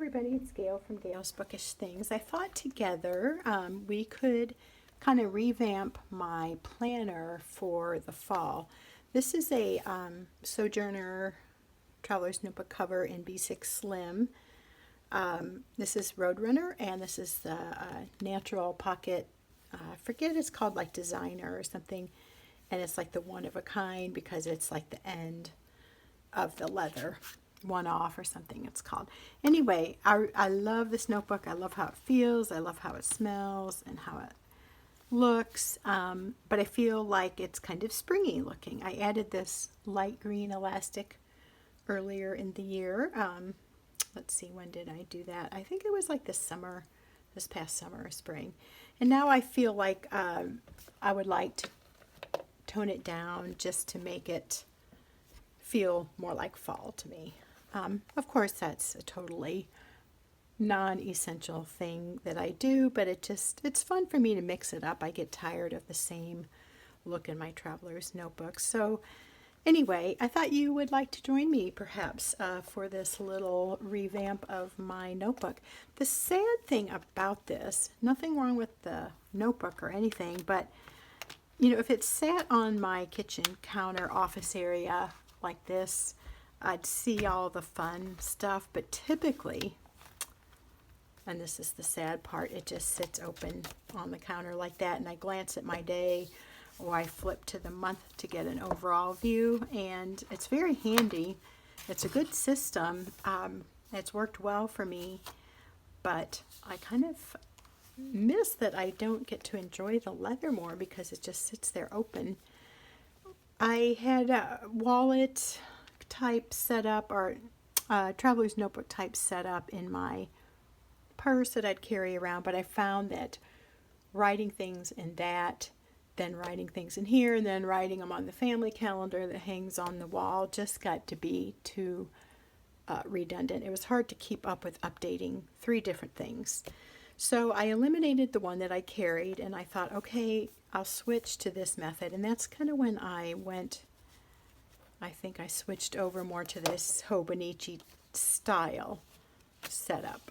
everybody, it's Gail from Gail's Bookish Things. I thought together we could kind of revamp my planner for the fall. This is a Sojourner Traveler's Notebook cover in B6 Slim. This is Roadrunner, and this is the Natural Pocket, I forget, it's called like Designer or something, and it's like the one of a kind because it's like the end of the leather. One off or something it's called. Anyway, I love this notebook. I love how it feels. I love how it smells and how it looks. But I feel like it's kind of springy looking. I added this light green elastic earlier in the year. Let's see, when did I do that? I think it was like this past summer or spring. And now I feel like I would like to tone it down just to make it feel more like fall to me. Of course, that's a totally non-essential thing that I do, but it's fun for me to mix it up. I get tired of the same look in my traveler's notebooks. So anyway, I thought you would like to join me perhaps for this little revamp of my notebook. The sad thing about this, nothing wrong with the notebook or anything, but you know, if it sat on my kitchen counter office area like this, I'd see all the fun stuff, but typically, and this is the sad part, it just sits open on the counter like that, and I glance at my day, or I flip to the month to get an overall view, and it's very handy. It's a good system. It's worked well for me, but I kind of miss that I don't get to enjoy the leather more because it just sits there open. I had a wallet type setup, or traveler's notebook type setup in my purse that I'd carry around, but I found that writing things in that, then writing things in here, and then writing them on the family calendar that hangs on the wall just got to be too redundant. It was hard to keep up with updating 3 different things. So I eliminated the one that I carried, and I thought, okay, I'll switch to this method. And that's kind of when I think I switched over more to this Hobonichi style setup.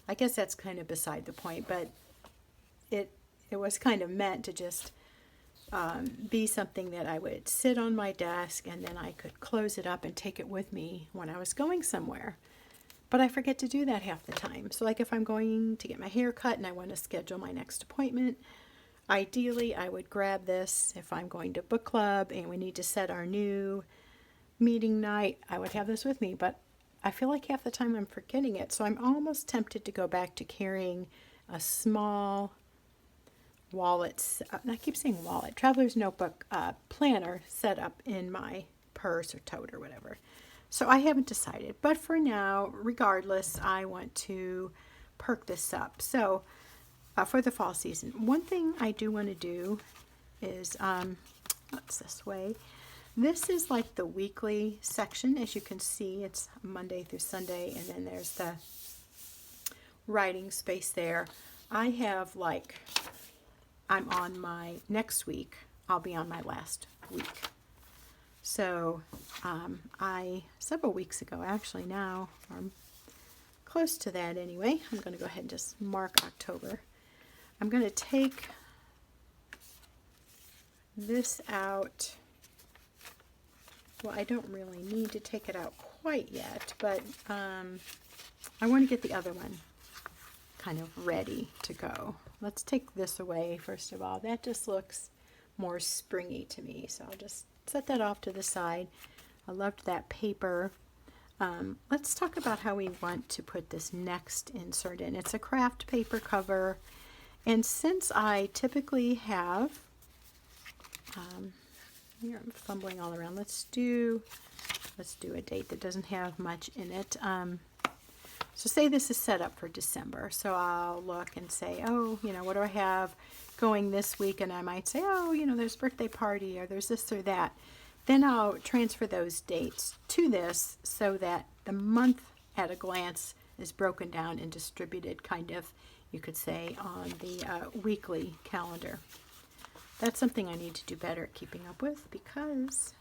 I guess that's kind of beside the point, but it was kind of meant to just be something that I would sit on my desk, and then I could close it up and take it with me when I was going somewhere. But I forget to do that half the time. So like if I'm going to get my hair cut and I want to schedule my next appointment, ideally I would grab this. If I'm going to book club and we need to set our new meeting night, I would have this with me. But I feel like half the time I'm forgetting it. So I'm almost tempted to go back to carrying a small wallet, I keep saying wallet, traveler's notebook planner set up in my purse or tote or whatever. So I haven't decided, but for now, regardless, I want to perk this up. So for the fall season, one thing I do want to do is, what's this way? This is like the weekly section. As you can see, it's Monday through Sunday, and then there's the writing space there. I have like, I'm on my next week, I'll be on my last week. So several weeks ago, actually now, I'm close to that anyway, I'm going to go ahead and just mark October. I'm going to take this out. Well, I don't really need to take it out quite yet, but I want to get the other one kind of ready to go. Let's take this away first of all. That just looks more springy to me, so I'll just set that off to the side. I loved that paper. Let's talk about how we want to put this next insert in. It's a craft paper cover, and since I typically have, here I'm fumbling all around. Let's do a date that doesn't have much in it. So say this is set up for December, so I'll look and say, oh, you know, what do I have going this week? And I might say, oh, you know, there's a birthday party, or there's this or that. Then I'll transfer those dates to this so that the month at a glance is broken down and distributed kind of, you could say, on the weekly calendar. That's something I need to do better at keeping up with, because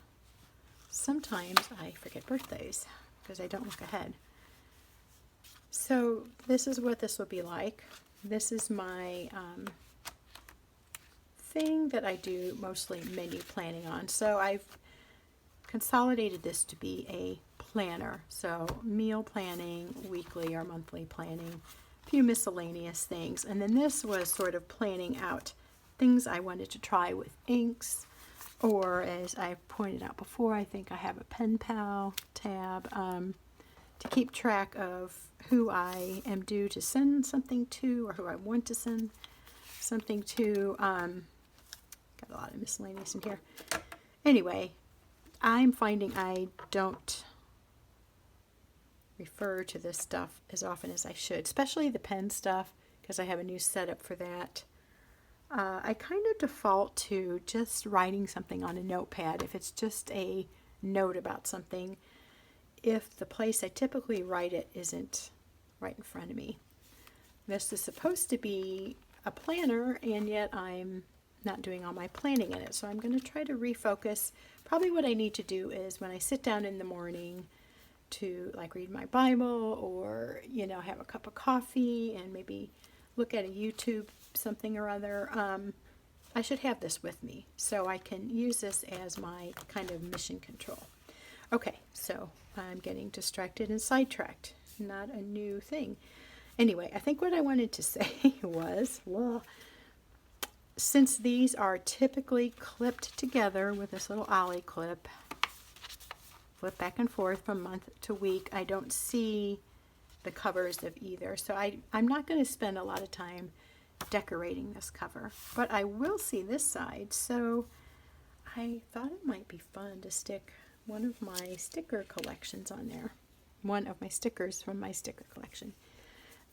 sometimes I forget birthdays because I don't look ahead. So this is what this will be like. This is my thing that I do mostly menu planning on. So I've consolidated this to be a planner. So meal planning, weekly or monthly planning, a few miscellaneous things. And then this was sort of planning out things I wanted to try with inks, or as I pointed out before, I think I have a pen pal tab to keep track of who I am due to send something to, or who I want to send something to. Got a lot of miscellaneous in here. Anyway, I'm finding I don't refer to this stuff as often as I should, especially the pen stuff, because I have a new setup for that. I kind of default to just writing something on a notepad if it's just a note about something, if the place I typically write it isn't right in front of me. This is supposed to be a planner, and yet I'm not doing all my planning in it. So I'm going to try to refocus. Probably what I need to do is when I sit down in the morning to like read my Bible, or, you know, have a cup of coffee and maybe look at a YouTube something or other, I should have this with me so I can use this as my kind of mission control. Okay, so I'm getting distracted and sidetracked. Not a new thing. Anyway, I think what I wanted to say was, well, since these are typically clipped together with this little ollie clip, flip back and forth from month to week, I don't see the covers of either. So I'm not going to spend a lot of time decorating this cover, but I will see this side. So I thought it might be fun to stick one of my sticker collections on there. One of my stickers from my sticker collection.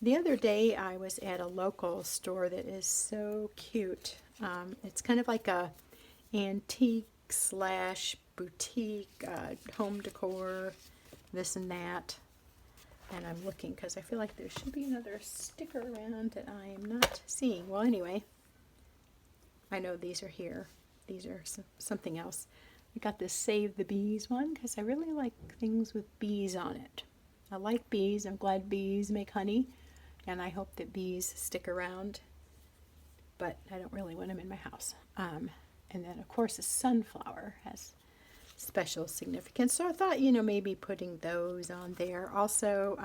The other day I was at a local store that is so cute. It's kind of like a antique slash boutique, home decor, this and that. And I'm looking because I feel like there should be another sticker around that I am not seeing. Well, anyway, I know these are here. These are something else. I got this Save the Bees one because I really like things with bees on it. I like bees. I'm glad bees make honey, and I hope that bees stick around, but I don't really want them in my house. And then, of course, a sunflower has special significance. So I thought, you know, maybe putting those on there. Also,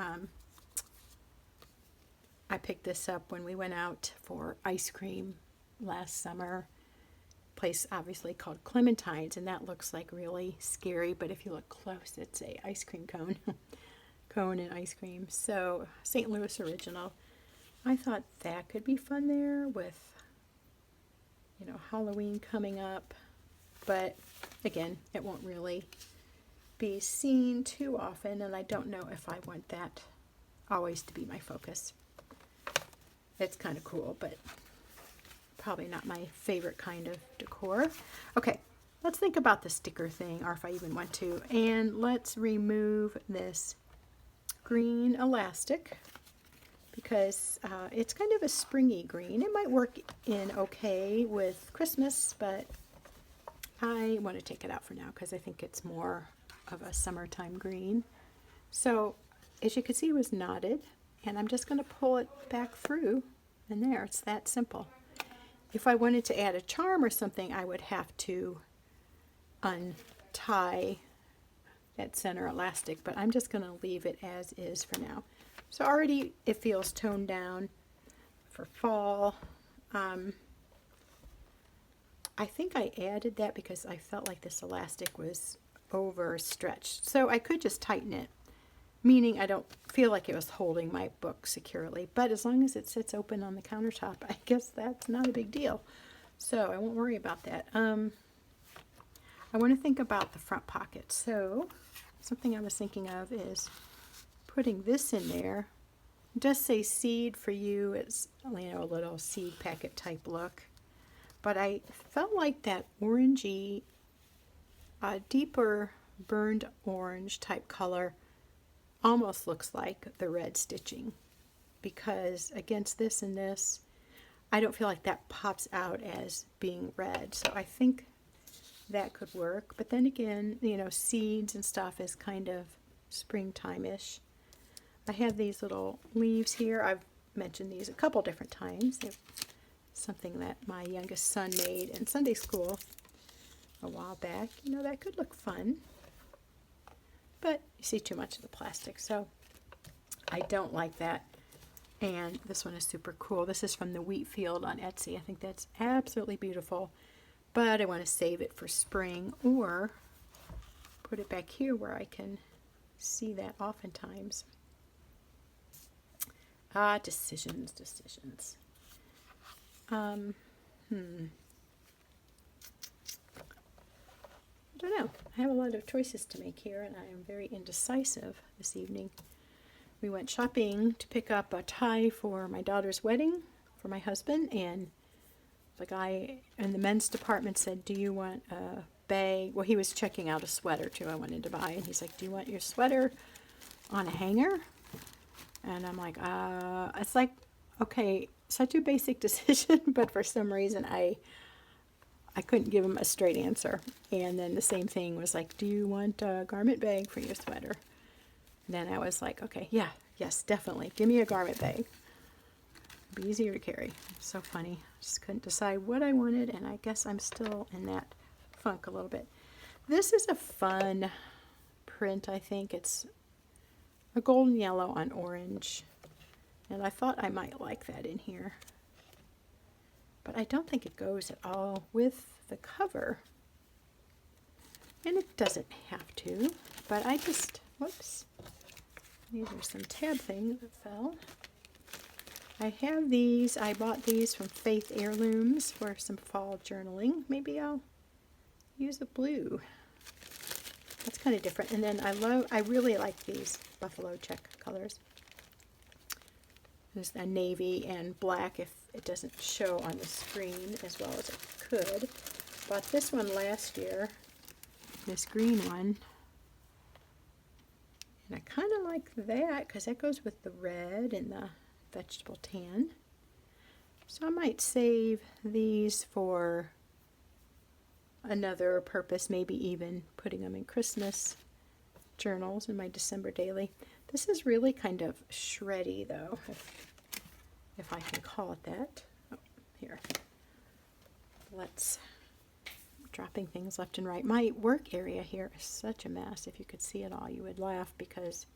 I picked this up when we went out for ice cream last summer. Place obviously called Clementine's, and that looks like really scary, but if you look close, it's a ice cream cone. Cone and ice cream. So St. Louis original. I thought that could be fun there with, you know, Halloween coming up. But again, it won't really be seen too often, and I don't know if I want that always to be my focus. It's kind of cool, but probably not my favorite kind of decor. Okay, let's think about the sticker thing, or if I even want to, and let's remove this green elastic because it's kind of a springy green. It might work in okay with Christmas, but I want to take it out for now because I think it's more of a summertime green. So as you can see, it was knotted, and I'm just going to pull it back through, and there, it's that simple. If I wanted to add a charm or something, I would have to untie that center elastic, but I'm just going to leave it as is for now. So already it feels toned down for fall. I think I added that because I felt like this elastic was overstretched. So I could just tighten it, meaning I don't feel like it was holding my book securely. But as long as it sits open on the countertop, I guess that's not a big deal. So I won't worry about that. I want to think about the front pocket. So something I was thinking of is putting this in there. It does say seed for you. It's, you know, a little seed packet type look. But I felt like that orangey, deeper burned orange type color almost looks like the red stitching, because against this and this, I don't feel like that pops out as being red. So I think that could work. But then again, you know, seeds and stuff is kind of springtime-ish. I have these little leaves here. I've mentioned these a couple different times. They're something that my youngest son made in Sunday school a while back. You know, that could look fun, but you see too much of the plastic, so I don't like that. And this one is super cool. This is from the wheat field on Etsy. I think that's absolutely beautiful, but I want to save it for spring or put it back here where I can see that oftentimes. Decisions. I don't know. I have a lot of choices to make here, and I am very indecisive this evening. We went shopping to pick up a tie for my daughter's wedding for my husband, and the guy in the men's department said, do you want a bag? Well, he was checking out a sweater too I wanted to buy, and he's like, do you want your sweater on a hanger? And I'm like, it's like, okay, such a basic decision, but for some reason I couldn't give him a straight answer. And then the same thing was like, do you want a garment bag for your sweater? And then I was like, okay, yes, definitely. Give me a garment bag. It'd be easier to carry. So funny. Just couldn't decide what I wanted, and I guess I'm still in that funk a little bit. This is a fun print, I think. It's a golden yellow on orange, and I thought I might like that in here. But I don't think it goes at all with the cover. And it doesn't have to, but I just, whoops. These are some tab things that fell. I have these. I bought these from Faith Heirlooms for some fall journaling. Maybe I'll use a blue. That's kind of different. And then I really like these buffalo check colors. There's a navy and black if it doesn't show on the screen as well as it could. Bought this one last year, this green one. And I kind of like that because that goes with the red and the vegetable tan. So I might save these for another purpose, maybe even putting them in Christmas journals in my December daily. This is really kind of shreddy though, if I can call it that. Oh, here. Let's dropping things left and right. My work area here is such a mess. If you could see it all, you would laugh because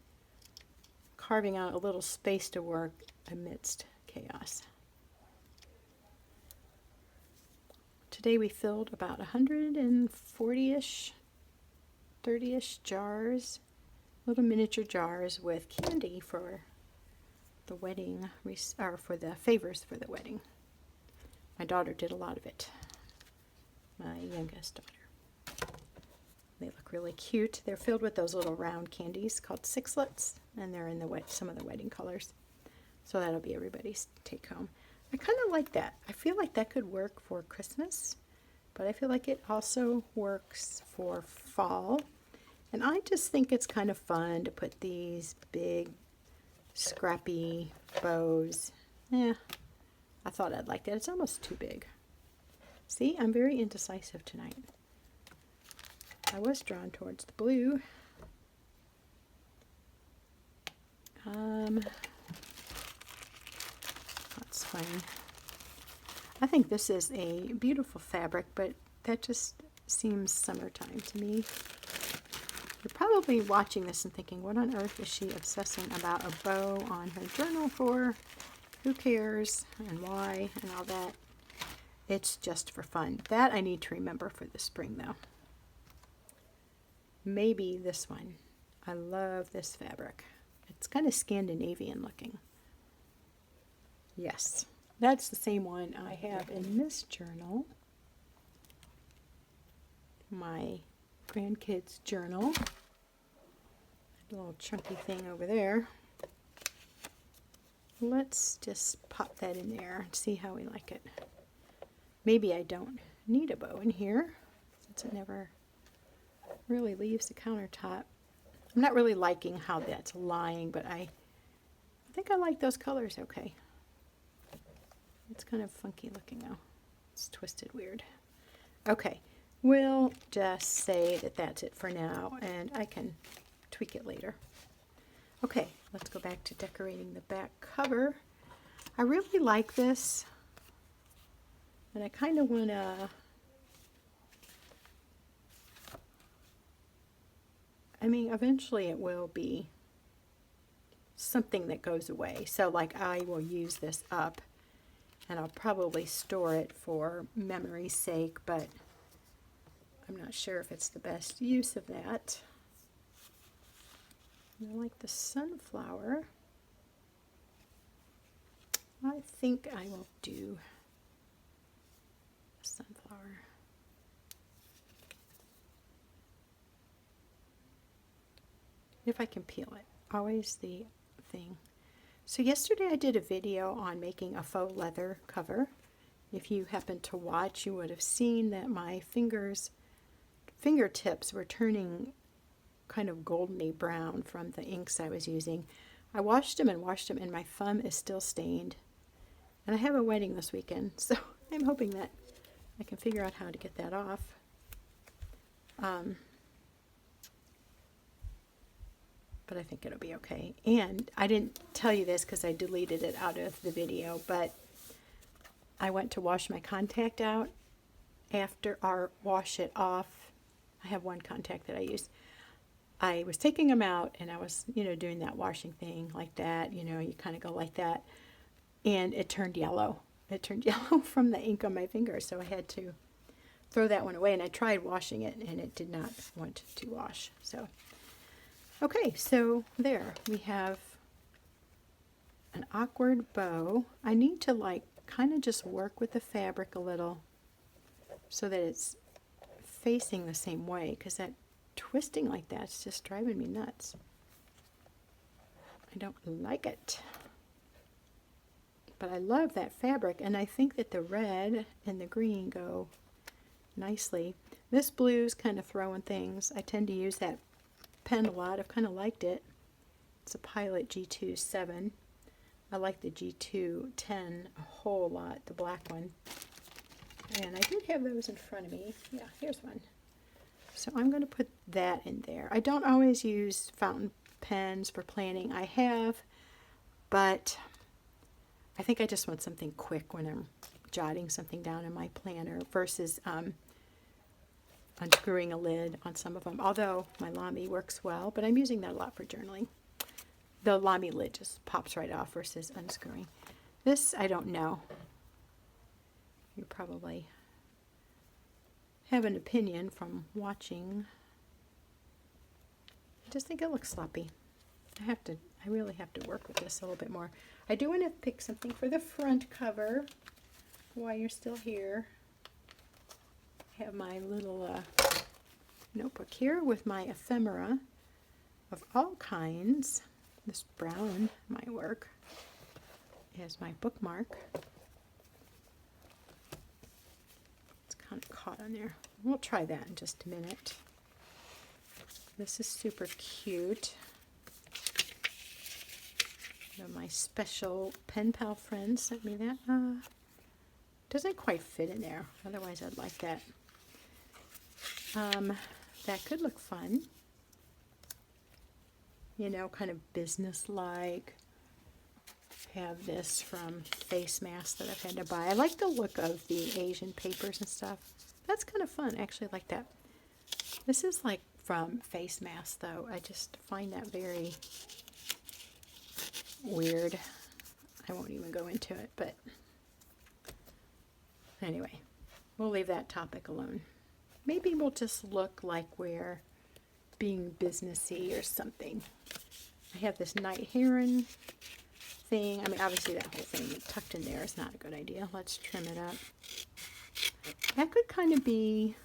carving out a little space to work amidst chaos. Today we filled about 140-ish, 30-ish jars, little miniature jars with candy for the wedding, or for the favors for the wedding. My daughter did a lot of it. My youngest daughter. They look really cute. They're filled with those little round candies called sixlets, and they're in some of the wedding colors. So that'll be everybody's take home. I kind of like that. I feel like that could work for Christmas, but I feel like it also works for fall. And I just think it's kind of fun to put these big, scrappy bows. I thought I'd like that. It's almost too big. See, I'm very indecisive tonight. I was drawn towards the blue. That's fun. I think this is a beautiful fabric, but that just seems summertime to me. You're probably watching this and thinking, what on earth is she obsessing about a bow on her journal for? Who cares and why and all that? It's just for fun. That I need to remember for the spring though. Maybe this one. I love this fabric. It's kind of Scandinavian looking. Yes, that's the same one I have in this journal. My grandkids' journal. A little chunky thing over there. Let's just pop that in there and see how we like it. Maybe I don't need a bow in here since it never really leaves the countertop. I'm not really liking how that's lying, but I think I like those colors okay. It's kind of funky looking though. It's twisted weird. Okay, we'll just say that that's it for now, and I can tweak it later. Okay, let's go back to decorating the back cover. I really like this, and I kind of want to, I mean, eventually it will be something that goes away. So like I will use this up, and I'll probably store it for memory's sake, but I'm not sure if it's the best use of that. I like the sunflower. I think I will do a sunflower. If I can peel it, always the thing. So yesterday I did a video on making a faux leather cover. If you happened to watch, you would have seen that my fingertips were turning kind of goldeny brown from the inks I was using. I washed them, and my thumb is still stained. And I have a wedding this weekend, so I'm hoping that I can figure out how to get that off. But I think it'll be okay. And I didn't tell you this because I deleted it out of the video, but I went to wash my contact out after, or wash it off. I have one contact that I use. I was taking them out, and I was, doing that washing thing like that. You kind of go like that. And it turned yellow. It turned yellow from the ink on my fingers, so I had to throw that one away. And I tried washing it, and it did not want to wash. So, okay, so there we have an awkward bow. I need to kind of just work with the fabric a little so that it's facing the same way, because that twisting like that's just driving me nuts. I don't like it. But I love that fabric, and I think that the red and the green go nicely. This blue's kind of throwing things. I tend to use that pen a lot. I've kind of liked it. It's a Pilot G2-7. I like the G2-10 a whole lot, the black one. And I did have those in front of me. Yeah, here's one. So I'm going to put that in there. I don't always use fountain pens for planning. I have, but I think I just want something quick when I'm jotting something down in my planner versus unscrewing a lid on some of them. Although my Lamy works well, but I'm using that a lot for journaling. The Lamy lid just pops right off versus unscrewing. This, I don't know. You probably have an opinion from watching. I just think it looks sloppy. I really have to work with this a little bit more. I do want to pick something for the front cover while you're still here. I have my little notebook here with my ephemera of all kinds. This brown might work as my bookmark. It's kind of caught on there. We'll try that in just a minute. This is super cute. My special pen pal friend sent me that. Doesn't quite fit in there. Otherwise, I'd like that. That could look fun. Kind of business-like. Have this from face masks that I've had to buy. I like the look of the Asian papers and stuff. That's kind of fun. Actually, I like that. This is like from face masks, though. I just find that very weird. I won't even go into it, but anyway, we'll leave that topic alone. Maybe we'll just look like we're being businessy or something. I have this night heron thing. I mean, obviously that whole thing tucked in there is not a good idea. Let's trim it up. That could kind of be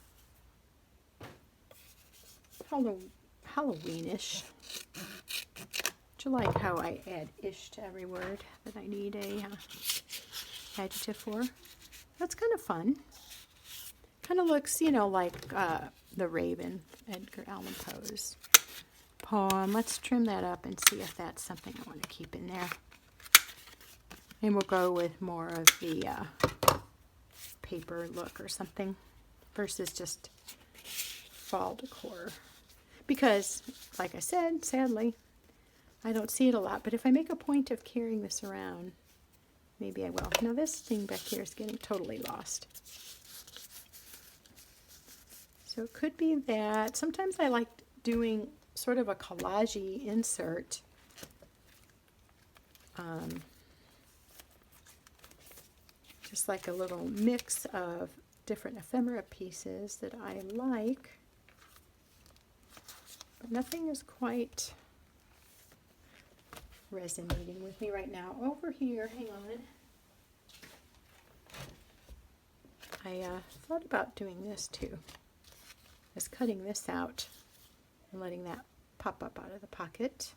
Halloweenish. Do you like how I add ish to every word that I need a adjective for? That's kind of fun. Kind of looks, like The Raven, Edgar Allan Poe's poem. Let's trim that up and see if that's something I want to keep in there. And we'll go with more of the paper look or something versus just fall decor. Because, like I said, sadly, I don't see it a lot, but if I make a point of carrying this around, maybe I will. Now this thing back here is getting totally lost. So it could be that. Sometimes I like doing sort of a collage-y insert. Just like a little mix of different ephemera pieces that I like. But nothing is quite resonating with me right now. Over here, hang on. I thought about doing this too. Just cutting this out and letting that pop up out of the pocket.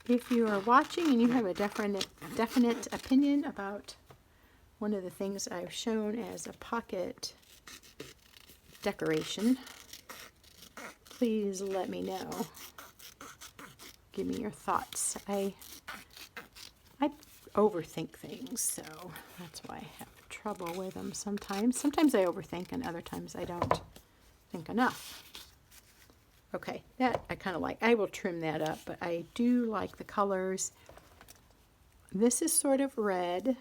If you are watching and you have a definite opinion about one of the things I've shown as a pocket decoration, please let me know. Give me your thoughts. I overthink things, so that's why I have trouble with them sometimes. Sometimes I overthink and other times I don't think enough. Okay, that I kind of like. I will trim that up, but I do like the colors. This is sort of red,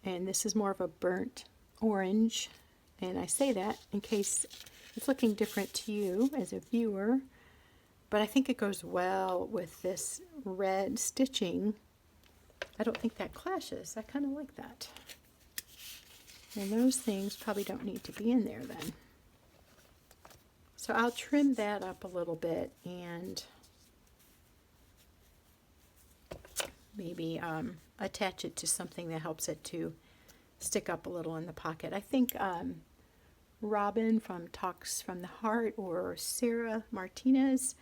and this is more of a burnt orange. And I say that in case it's looking different to you as a viewer, but I think it goes well with this red stitching. I don't think that clashes. I kind of like that. And those things probably don't need to be in there then. So I'll trim that up a little bit and maybe attach it to something that helps it to stick up a little in the pocket. I think Robin from Talks from the Heart or Sarah Martinez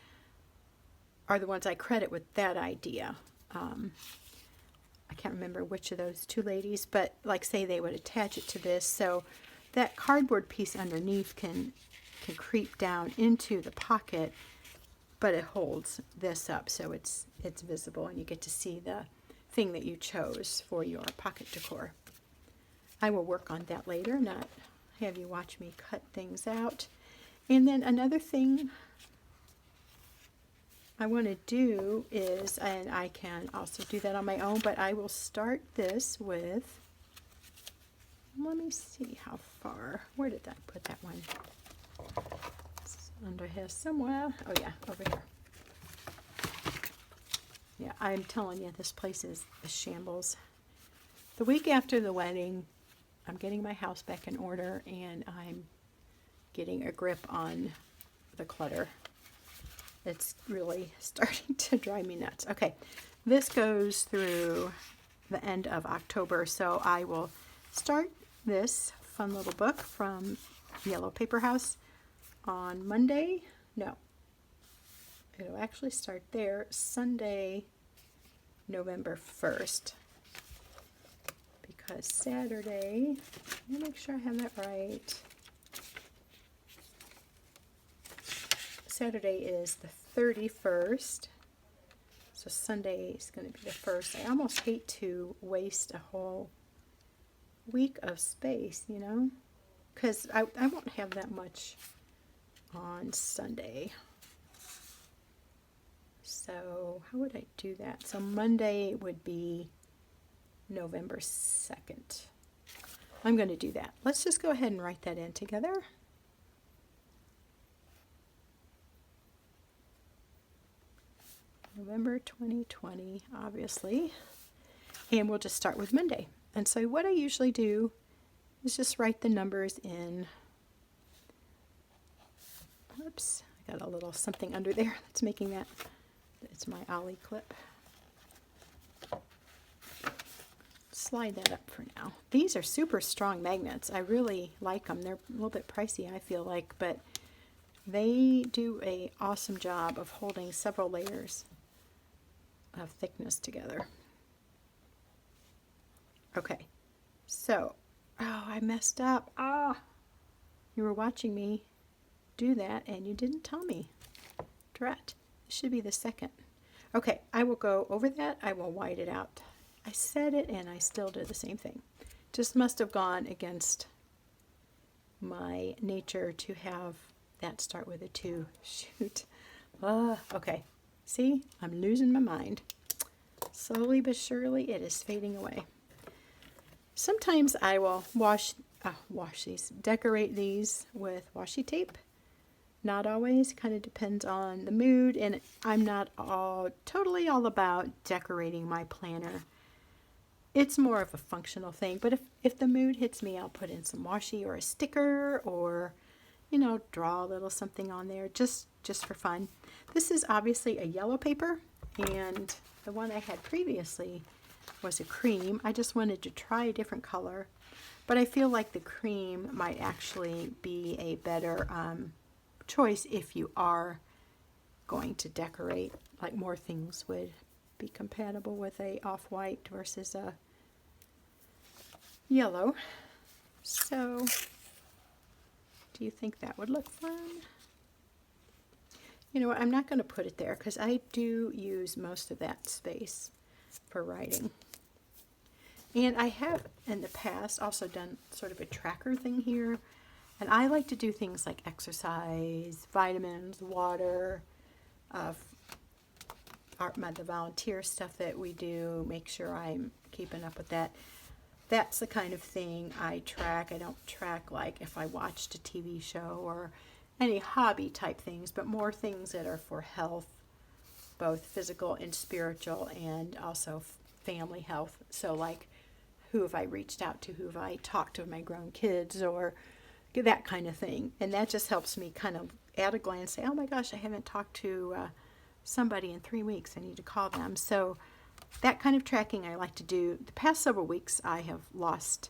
are the ones I credit with that idea. I can't remember which of those two ladies, but like say they would attach it to this so that cardboard piece underneath can creep down into the pocket, but it holds this up so it's visible and you get to see the thing that you chose for your pocket decor. I will work on that later, not have you watch me cut things out. And then another thing I want to do is, and I can also do that on my own, but I will start this with, let me see how far, where did I put that one? It's under here somewhere. Oh yeah, over here. Yeah, I'm telling you, this place is a shambles. The week after the wedding, I'm getting my house back in order and I'm getting a grip on the clutter. It's really starting to drive me nuts. Okay, this goes through the end of October, so I will start this fun little book from Yellow Paper House on Monday. No, it'll actually start there, Sunday, November 1st. Because Saturday, let me make sure I have that right. Saturday is the 31st, so Sunday is going to be the 1st. I almost hate to waste a whole week of space, you know, because I won't have that much on Sunday. So how would I do that? So Monday would be November 2nd. I'm going to do that. Let's just go ahead and write that in together. November 2020, obviously. And we'll just start with Monday. And so what I usually do is just write the numbers in. Oops, I got a little something under there that's making that. It's my ollie clip. Slide that up for now. These are super strong magnets. I really like them. They're a little bit pricey, I feel like, but they do an awesome job of holding several layers of thickness together. Okay, so, oh, I messed up. You were watching me do that and you didn't tell me. Drat. It should be the 2nd. Okay, I will go over that. I will white it out. I said it and I still did the same thing. Just must have gone against my nature to have that start with a 2? Shoot. Okay. See, I'm losing my mind. Slowly but surely, it is fading away. Sometimes I will decorate these with washi tape. Not always, kind of depends on the mood, and I'm not totally all about decorating my planner. It's more of a functional thing, but if the mood hits me, I'll put in some washi or a sticker, or, you know, draw a little something on there just for fun. This is obviously a yellow paper, and the one I had previously was a cream. I just wanted to try a different color, but I feel like the cream might actually be a better choice if you are going to decorate. Like, more things would be compatible with a off-white versus a yellow. So, do you think that would look fun? You know what, I'm not going to put it there because I do use most of that space for writing. And I have in the past also done sort of a tracker thing here. And I like to do things like exercise, vitamins, water, the volunteer stuff that we do, make sure I'm keeping up with that. That's the kind of thing I track. I don't track like if I watched a TV show or any hobby type things, but more things that are for health, both physical and spiritual, and also family health. So like, who have I reached out to? Who have I talked to? My grown kids, or that kind of thing. And that just helps me kind of at a glance say, oh my gosh, I haven't talked to somebody in 3 weeks. I need to call them. So that kind of tracking I like to do. The past several weeks I have lost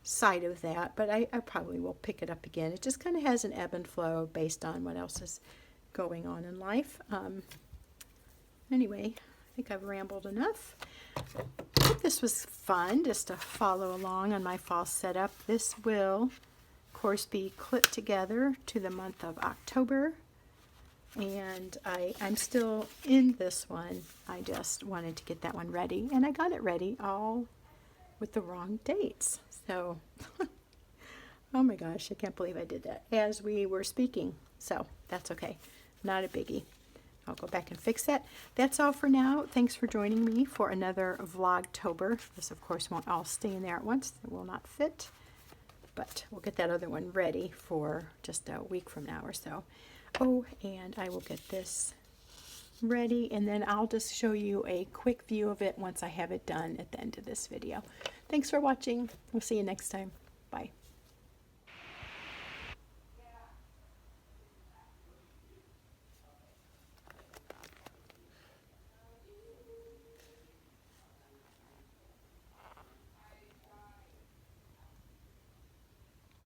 sight of that, but I probably will pick it up again. It just kind of has an ebb and flow based on what else is going on in life. Anyway, I think I've rambled enough. I hope this was fun just to follow along on my fall setup. This will, of course, be clipped together to the month of October. And I'm still in this one. I just wanted to get that one ready. And I got it ready all with the wrong dates. So, oh my gosh, I can't believe I did that as we were speaking. So, that's okay. Not a biggie. I'll go back and fix that. That's all for now. Thanks for joining me for another Vlogtober. This, of course, won't all stay in there at once. It will not fit. But we'll get that other one ready for just a week from now or so. Oh, and I will get this ready, and then I'll just show you a quick view of it once I have it done at the end of this video. Thanks for watching. We'll see you next time. Bye.